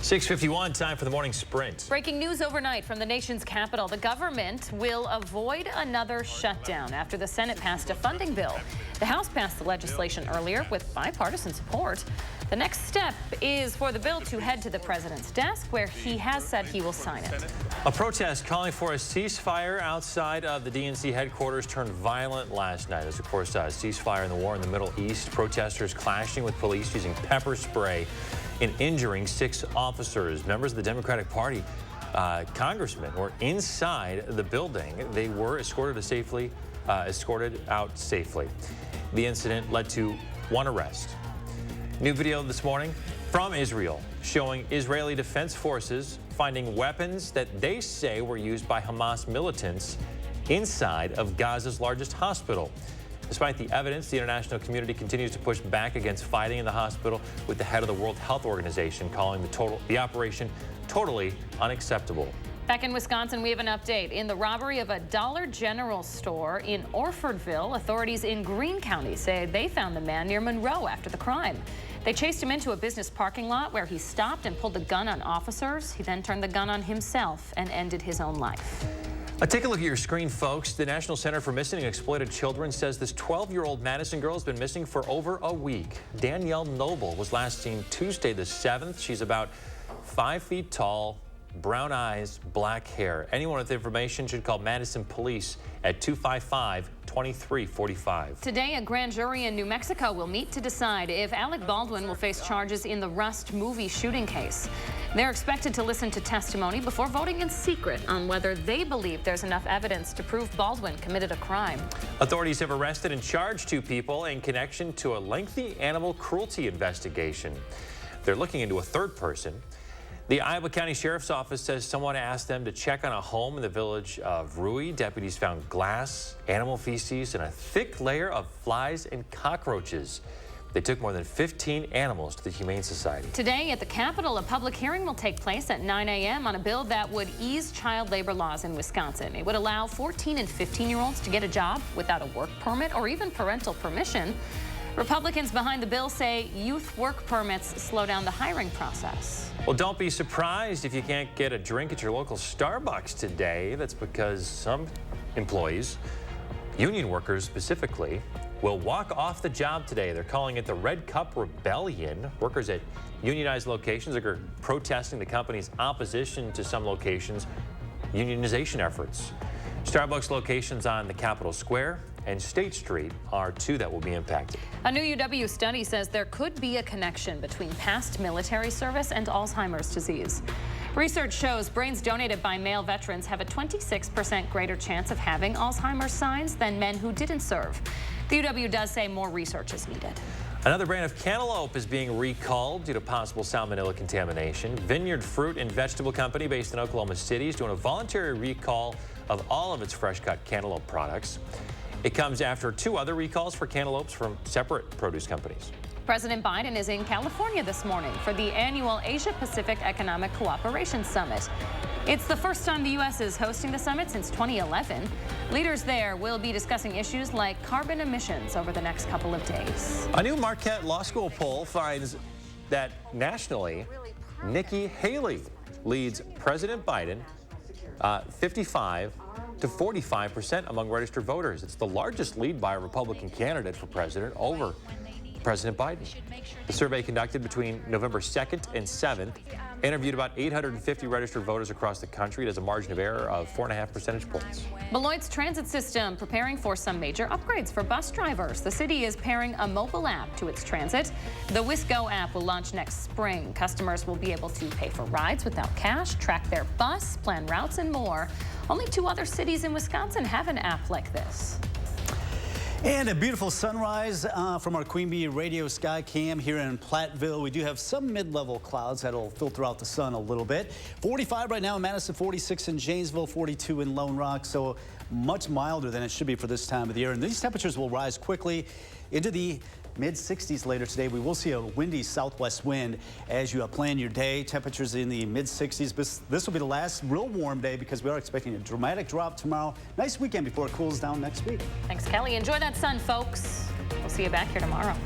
6:51, time for the morning sprint. Breaking news overnight from the nation's capital. The government will avoid another shutdown after the Senate passed a funding bill. The House passed the legislation earlier with bipartisan support. The next step is for the bill to head to the president's desk, where he has said he will sign it. A protest calling for a ceasefire outside of the DNC headquarters turned violent last night. There's, of course, a ceasefire in the war in the Middle East. Protesters clashing with police using pepper spray and injuring 6 officers. Members of the Democratic Party congressmen were inside the building. They were escorted out safely. The incident led to 1 arrest. New video this morning from Israel showing Israeli Defense Forces finding weapons that they say were used by Hamas militants inside of Gaza's largest hospital. Despite the evidence, the international community continues to push back against fighting in the hospital, with the head of the World Health Organization calling the operation totally unacceptable. Back in Wisconsin, we have an update. In the robbery of a Dollar General store in Orfordville, authorities in Greene County say they found the man near Monroe after the crime. They chased him into a business parking lot where he stopped and pulled the gun on officers. He then turned the gun on himself and ended his own life. Take a look at your screen, folks. The National Center for Missing and Exploited Children says this 12-year-old Madison girl has been missing for over a week. Danielle Noble was last seen Tuesday the 7th. She's about 5 feet tall, brown eyes, black hair. Anyone with information should call Madison Police at 255-2345. Today, a grand jury in New Mexico will meet to decide if Alec Baldwin will face charges in the Rust movie shooting case. They're expected to listen to testimony before voting in secret on whether they believe there's enough evidence to prove Baldwin committed a crime. Authorities have arrested and charged 2 people in connection to a lengthy animal cruelty investigation. They're looking into a 3rd person. The Iowa County Sheriff's Office says someone asked them to check on a home in the village of Rui. Deputies found glass, animal feces, and a thick layer of flies and cockroaches. They took more than 15 animals to the Humane Society. Today at the Capitol, a public hearing will take place at 9 a.m. on a bill that would ease child labor laws in Wisconsin. It would allow 14 and 15-year-olds to get a job without a work permit or even parental permission. Republicans behind the bill say youth work permits slow down the hiring process. Well, don't be surprised if you can't get a drink at your local Starbucks today. That's because some employees, union workers specifically, will walk off the job today. They're calling it the Red Cup Rebellion. Workers at unionized locations are protesting the company's opposition to some locations' unionization efforts. Starbucks locations on the Capitol Square and State Street are 2 that will be impacted. A new UW study says there could be a connection between past military service and Alzheimer's disease. Research shows brains donated by male veterans have a 26% greater chance of having Alzheimer's signs than men who didn't serve. The UW does say more research is needed. Another brand of cantaloupe is being recalled due to possible salmonella contamination. Vineyard Fruit and Vegetable Company, based in Oklahoma City, is doing a voluntary recall of all of its fresh-cut cantaloupe products. It comes after 2 other recalls for cantaloupes from separate produce companies. President Biden is in California this morning for the annual Asia-Pacific Economic Cooperation Summit. It's the first time the U.S. is hosting the summit since 2011. Leaders there will be discussing issues like carbon emissions over the next couple of days. A new Marquette Law School poll finds that nationally, Nikki Haley leads President Biden 55 to 45% among registered voters. It's the largest lead by a Republican candidate for president over President Biden. The survey conducted between November 2nd and 7th interviewed about 850 registered voters across the country. It has a margin of error of 4.5 percentage points. Beloit's transit system preparing for some major upgrades for bus drivers. The city is pairing a mobile app to its transit. The WisGo app will launch next spring. Customers will be able to pay for rides without cash, track their bus, plan routes, and more. Only 2 other cities in Wisconsin have an app like this. And a beautiful sunrise from our Queen Bee Radio Sky Cam here in Platteville. We do have some mid-level clouds that'll filter out the sun a little bit. 45 right now in Madison, 46 in Janesville, 42 in Lone Rock. So much milder than it should be for this time of the year. And these temperatures will rise quickly into the mid-60s later today. We will see a windy southwest wind as you plan your day. Temperatures in the mid-60s. This will be the last real warm day because we are expecting a dramatic drop tomorrow. Nice weekend before it cools down next week. Thanks, Kelly. Enjoy that sun, folks. We'll see you back here tomorrow.